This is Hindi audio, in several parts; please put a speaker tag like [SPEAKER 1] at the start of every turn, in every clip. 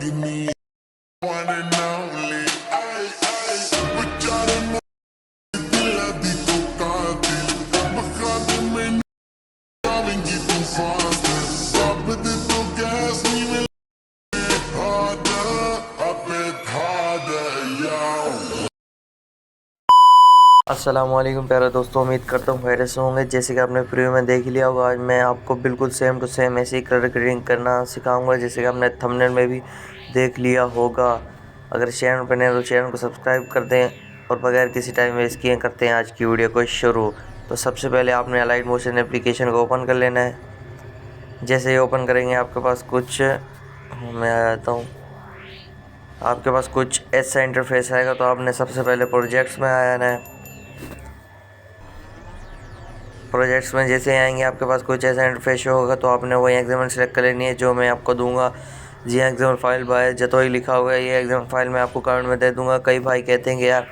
[SPEAKER 1] give me one and only. Ay, ay, बेचारे मोरे दिल अभी तो कातिल बखा दे मैनू आवेंगी तू फास्ट रब दे तो गैस नहीं मिले harder a bit harder yo.
[SPEAKER 2] अस्सलामुअलैकुम प्यारे दोस्तों, उम्मीद करता हूँ खैरियत से होंगे। जैसे कि आपने प्रीव्यू में देख लिया होगा, आज मैं आपको बिल्कुल सेम टू सेम ऐसे ही कलर ग्रेडिंग करना सिखाऊंगा, जैसे कि आपने थंबनेल में भी देख लिया होगा। अगर चैनल पर नए तो चैनल को सब्सक्राइब कर दें और बगैर किसी टाइम वेस्ट किए करते हैं आज की वीडियो को शुरू। तो सबसे पहले आपने अलाइट मोशन एप्लीकेशन को ओपन कर लेना है। जैसे ही ओपन करेंगे आपके पास कुछ मैं आ जाता हूँ, आपके पास कुछ ऐसा इंटरफेस आएगा। तो आपने सबसे पहले प्रोजेक्ट्स में आ जाना है। प्रोजेक्ट्स में जैसे आएंगे आपके पास कुछ ऐसा इंटरफेस होगा, तो आपने वही एग्जाम्पल सेलेक्ट कर लेनी है जो मैं आपको दूंगा। जी हाँ, एग्जाम्पल फाइल बाय जतोई लिखा हुआ है, ये एग्जाम्पल फाइल मैं आपको कमेंट में दे दूंगा। कई भाई कहते हैं कि यार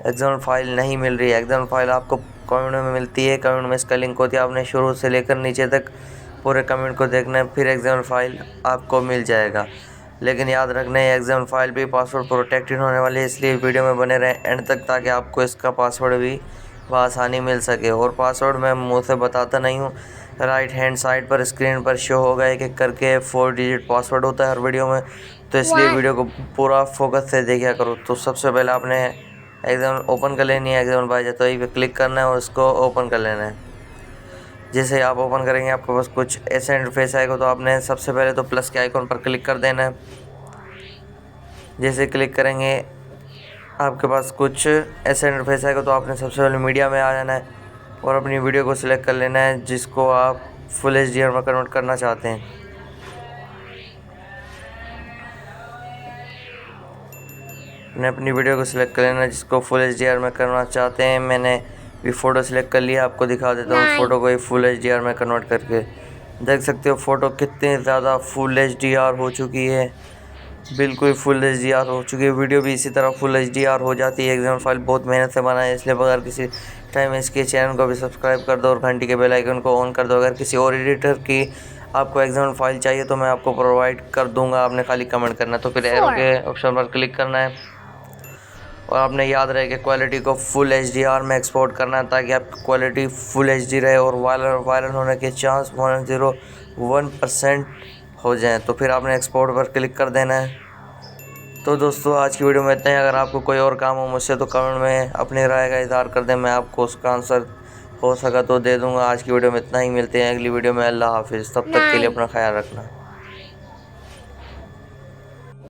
[SPEAKER 2] एग्जाम्पल फाइल नहीं मिल रही है। एग्जाम्पल फाइल आपको कमेंट में मिलती है, कमेंट में इसका लिंक होती है। आपने शुरू से लेकर नीचे तक पूरे कमेंट को देखना है, फिर एग्जाम्पल फाइल आपको मिल जाएगा। लेकिन याद रखना है एग्जाम्पल फाइल भी पासवर्ड प्रोटेक्टेड होने वाली है, इसलिए वीडियो में बने रहें एंड तक, ताकि आपको इसका पासवर्ड भी आसानी मिल सके। और पासवर्ड मैं मुँह से बताता नहीं हूँ, राइट हैंड साइड पर स्क्रीन पर शो होगा एक एक करके 4 डिजिट पासवर्ड होता है हर वीडियो में। तो इसलिए वीडियो को पूरा फोकस से देखा करो। तो सबसे पहले आपने एग्जाम ओपन कर लेनी है, एग्जाम बाय तो पे क्लिक करना है और उसको ओपन कर लेना है। जैसे आप ओपन करेंगे आपके पास कुछ ऐसा इंटरफेस आएगा। तो आपने सबसे पहले तो प्लस के आइकॉन पर क्लिक कर देना है। जैसे क्लिक करेंगे आपके पास कुछ ऐसा इंटरफेस आएगा। तो आपने सबसे पहले मीडिया में आ जाना है और अपनी वीडियो को सिलेक्ट कर लेना है जिसको आप फुल एचडीआर में कन्वर्ट करना चाहते हैं। आपने अपनी वीडियो को सिलेक्ट कर लेना है जिसको फुल एचडीआर में करना चाहते हैं। मैंने भी फ़ोटो सिलेक्ट कर लिया, आपको दिखा देता हूँ फ़ोटो को फुल एचडीआर में कन्वर्ट करके। देख सकते हो फ़ोटो कितनी ज़्यादा फुल एचडीआर हो चुकी है, बिल्कुल फुल एचडीआर हो चुकी है। वीडियो भी इसी तरह फुल एचडीआर हो जाती है। एग्जाम फाइल बहुत मेहनत से बनाए, इसलिए बगैर किसी टाइम इसके चैनल को भी सब्सक्राइब कर दो और घंटी के बेल आइकन को ऑन कर दो। अगर किसी और एडिटर की आपको एग्जाम फाइल चाहिए तो मैं आपको प्रोवाइड कर दूंगा, आपने खाली कमेंट करना है। तो फिर एरो के ऑप्शन पर क्लिक करना है और आपने याद रहे कि क्वालिटी को फुल एचडीआर में एक्सपोर्ट करना है, ताकि आपकी क्वालिटी फुल एचडी रहे और वायरल होने के चांस 101% हो जाएं। तो फिर आपने एक्सपोर्ट पर क्लिक कर देना है। तो दोस्तों आज की वीडियो में इतना ही। अगर आपको कोई और काम हो मुझसे तो कमेंट में अपनी राय का इज़हार कर दें, मैं आपको उसका आंसर हो सका तो दे दूंगा। आज की वीडियो में इतना ही, मिलते हैं अगली वीडियो में। अल्लाह हाफिज़, तब तक के लिए अपना ख्याल रखना।